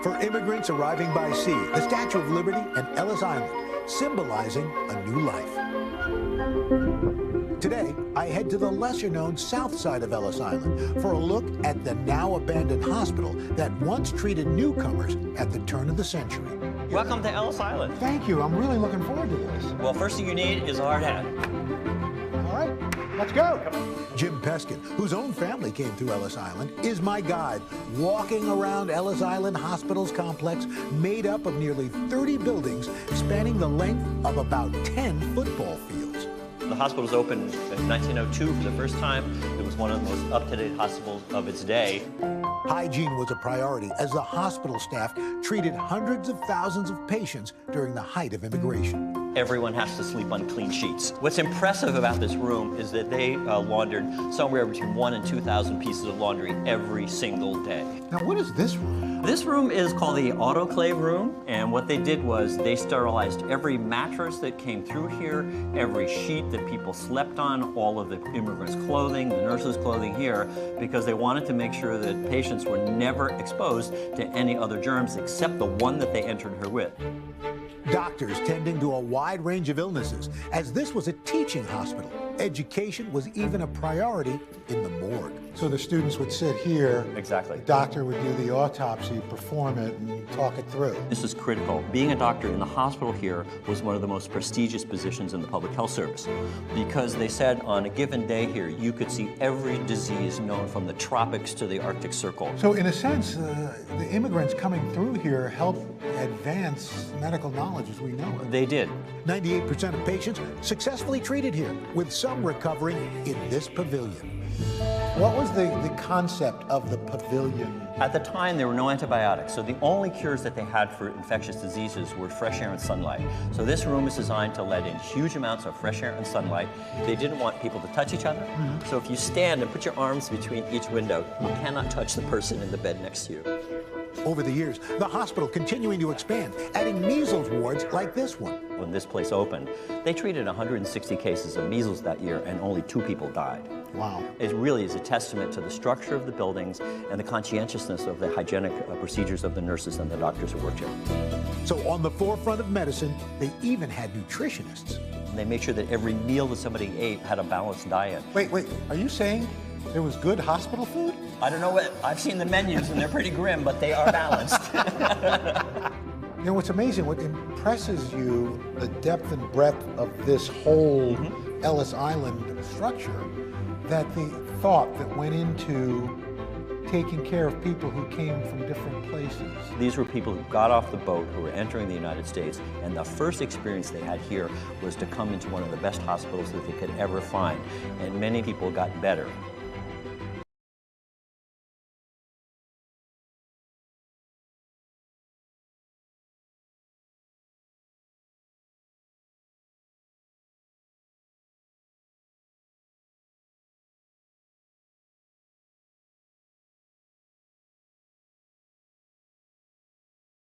For immigrants arriving by sea, the Statue of Liberty and Ellis Island, symbolizing a new life. Today, I head to the lesser-known south side of Ellis Island for a look at the now-abandoned hospital that once treated newcomers at the turn of the century. Welcome to Ellis Island. Thank you. I'm really looking forward to this. Well, first thing you need is a hard hat. All right, let's go. Jim Peskin, whose own family came through Ellis Island, is my guide, walking around Ellis Island Hospital's complex made up of nearly 30 buildings spanning the length of about 10 football fields. The hospital was opened in 1902 for the first time. It was one of the most up-to-date hospitals of its day. Hygiene was a priority as the hospital staff treated hundreds of thousands of patients during the height of immigration. Everyone has to sleep on clean sheets. What's impressive about this room is that they laundered somewhere between 1,000 and 2,000 pieces of laundry every single day. Now, what is this room? This room is called the autoclave room, and what they did was they sterilized every mattress that came through here, every sheet that people slept on, all of the immigrants' clothing, the nurses' clothing here, because they wanted to make sure that patients were never exposed to any other germs except the one that they entered here with. Doctors tending to a wide range of illnesses, as this was a teaching hospital. Education was even a priority in the morgue. So the students would sit here. Exactly. The doctor would do the autopsy, perform it, and talk it through. This is critical. Being a doctor in the hospital here was one of the most prestigious positions in the public health service, because they said on a given day here, you could see every disease known from the tropics to the Arctic Circle. So in a sense, the immigrants coming through here helped advance medical knowledge as we know it. They did. 98% of patients successfully treated here, with some recovering in this pavilion. What was the concept of the pavilion? At the time, there were no antibiotics, so the only cures that they had for infectious diseases were fresh air and sunlight. So this room is designed to let in huge amounts of fresh air and sunlight. They didn't want people to touch each other, so if you stand and put your arms between each window, you cannot touch the person in the bed next to you. Over the years, the hospital continuing to expand, adding measles wards like this one. When this place opened, they treated 160 cases of measles that year, and only 2 people died. Wow. It really is a testament to the structure of the buildings and the conscientiousness of the hygienic procedures of the nurses and the doctors who worked here. So on the forefront of medicine, they even had nutritionists. And they made sure that every meal that somebody ate had a balanced diet. Wait, are you saying there was good hospital food? I don't know what, I've seen the menus and they're pretty grim, but they are balanced. You know, what's amazing, what impresses you, the depth and breadth of this whole Ellis Island structure, that the thought that went into taking care of people who came from different places. These were people who got off the boat, who were entering the United States, and the first experience they had here was to come into one of the best hospitals that they could ever find. And many people got better